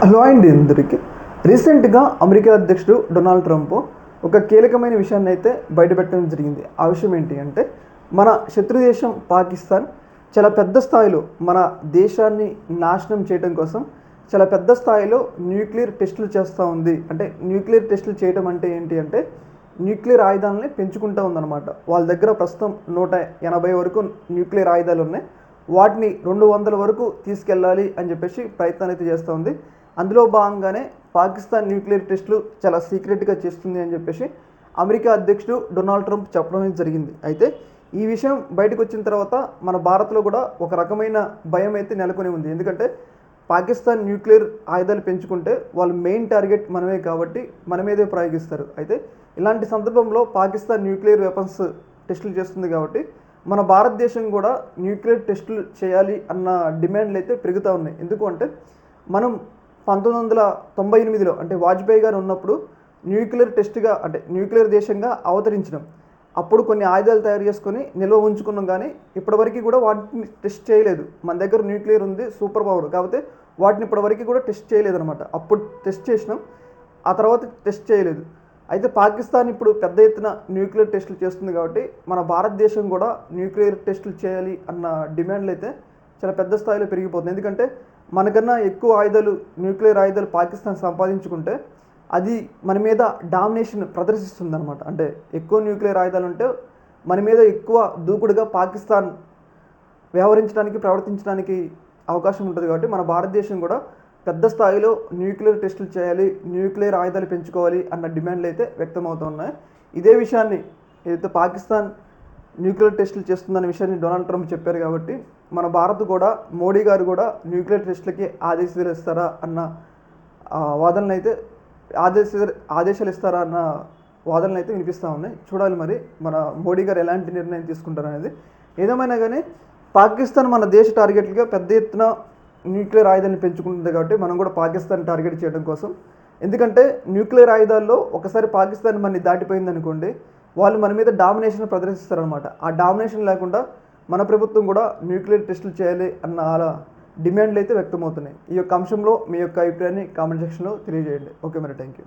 Hello అండి అందరికీ. రీసెంట్గా అమెరికా అధ్యక్షుడు డొనాల్డ్ ట్రంప్ ఒక కీలకమైన విషయాన్ని అయితే బయటపెట్టడం జరిగింది. ఆ విషయం ఏంటి అంటే, మన శత్రు దేశం పాకిస్తాన్ చాలా పెద్ద స్థాయిలో మన దేశాన్ని నాశనం చేయడం కోసం చాలా పెద్ద స్థాయిలో న్యూక్లియర్ టెస్టులు చేస్తూ ఉంది. అంటే న్యూక్లియర్ టెస్టులు చేయడం అంటే ఏంటి అంటే, న్యూక్లియర్ ఆయుధాలని పెంచుకుంటూ ఉందన్నమాట. వాళ్ళ దగ్గర ప్రస్తుతం 180 వరకు న్యూక్లియర్ ఆయుధాలు ఉన్నాయి. వాటిని 200 వరకు తీసుకెళ్ళాలి అని చెప్పేసి ప్రయత్నాలు అయితే చేస్తూ ఉంది. అందులో భాగంగానే పాకిస్తాన్ న్యూక్లియర్ టెస్టులు చాలా సీక్రెట్గా చేస్తుంది అని చెప్పేసి అమెరికా అధ్యక్షుడు డొనాల్డ్ ట్రంప్ చెప్పడం జరిగింది. అయితే ఈ విషయం బయటకు వచ్చిన తర్వాత మన భారత్లో కూడా ఒక రకమైన భయం అయితే నెలకొని ఉంది. ఎందుకంటే పాకిస్తాన్ న్యూక్లియర్ ఆయుధాలు పెంచుకుంటే వాళ్ళు మెయిన్ టార్గెట్ మనమే కాబట్టి మన మీదే ప్రయోగిస్తారు. అయితే ఇలాంటి సందర్భంలో పాకిస్తాన్ న్యూక్లియర్ వెపన్స్ టెస్టులు చేస్తుంది కాబట్టి మన భారతదేశం కూడా న్యూక్లియర్ టెస్టులు చేయాలి అన్న డిమాండ్లు అయితే పెరుగుతూ ఉన్నాయి. ఎందుకు అంటే మనం 1998లో అంటే వాజ్పేయి గారు ఉన్నప్పుడు న్యూక్లియర్ టెస్ట్గా అంటే న్యూక్లియర్ దేశంగా అవతరించడం, అప్పుడు కొన్ని ఆయుధాలు తయారు చేసుకొని నిల్వ ఉంచుకున్నాం. కానీ ఇప్పటివరకు కూడా వాటిని టెస్ట్ చేయలేదు. మన దగ్గర న్యూక్లియర్ ఉంది, సూపర్ పవర్, కాకపోతే వాటిని ఇప్పటివరకు కూడా టెస్ట్ చేయలేదన్నమాట. అప్పుడు టెస్ట్ చేసినాం, ఆ తర్వాత టెస్ట్ చేయలేదు. అయితే పాకిస్తాన్ ఇప్పుడు పెద్ద ఎత్తున న్యూక్లియర్ టెస్టులు చేస్తుంది కాబట్టి మన భారతదేశం కూడా న్యూక్లియర్ టెస్టులు చేయాలి అన్న డిమాండ్లు అయితే చాలా పెద్ద స్థాయిలో పెరిగిపోతుంది. ఎందుకంటే మనకన్నా ఎక్కువ ఆయుధాలు, న్యూక్లియర్ ఆయుధాలు పాకిస్తాన్ సంపాదించుకుంటే అది మన మీద డామినేషన్ ప్రదర్శిస్తుంది అనమాట. అంటే ఎక్కువ న్యూక్లియర్ ఆయుధాలు ఉంటే మన మీద ఎక్కువ దూకుడుగా పాకిస్తాన్ వ్యవహరించడానికి, ప్రవర్తించడానికి అవకాశం ఉంటుంది. కాబట్టి మన భారతదేశం కూడా పెద్ద స్థాయిలో న్యూక్లియర్ టెస్టులు చేయాలి, న్యూక్లియర్ ఆయుధాలు పెంచుకోవాలి అన్న డిమాండ్లు అయితే వ్యక్తమవుతున్నాయి. ఇదే విషయాన్ని ఏదైతే పాకిస్తాన్ న్యూక్లియర్ టెస్టులు చేస్తుందన్న విషయాన్ని డొనాల్డ్ ట్రంప్ చెప్పారు. కాబట్టి మన భారత్ కూడా, మోడీ గారు కూడా న్యూక్లియర్ టెస్టులకి ఆదేశాలు ఇస్తారా అన్న వాదనలు అయితే ఆదేశాలు ఇస్తారా అన్న వాదనలు అయితే వినిపిస్తూ ఉన్నాయి. చూడాలి మరి మన మోడీ గారు ఎలాంటి నిర్ణయం తీసుకుంటారు అనేది. ఏదేమైనా కానీ పాకిస్తాన్ మన దేశ టార్గెట్లుగా పెద్ద ఎత్తున న్యూక్లియర్ ఆయుధాన్ని పెంచుకుంటుంది. కాబట్టి మనం కూడా పాకిస్తాన్ టార్గెట్ చేయడం కోసం, ఎందుకంటే న్యూక్లియర్ ఆయుధాల్లో ఒకసారి పాకిస్తాన్ మనని దాటిపోయింది అనుకోండి, వాళ్ళు మన మీద డామినేషన్ ప్రదర్శిస్తారనమాట. ఆ డామినేషన్ లేకుండా మన ప్రభుత్వం కూడా న్యూక్లియర్ టెస్టులు చేయాలి అన్న అలా డిమాండ్లు అయితే వ్యక్తమవుతున్నాయి. ఈ యొక్క అంశంలో మీ యొక్క అభిప్రాయాన్ని కామెంట్ సెక్షన్లో తెలియజేయండి. ఓకే మరి, థ్యాంక్ యూ.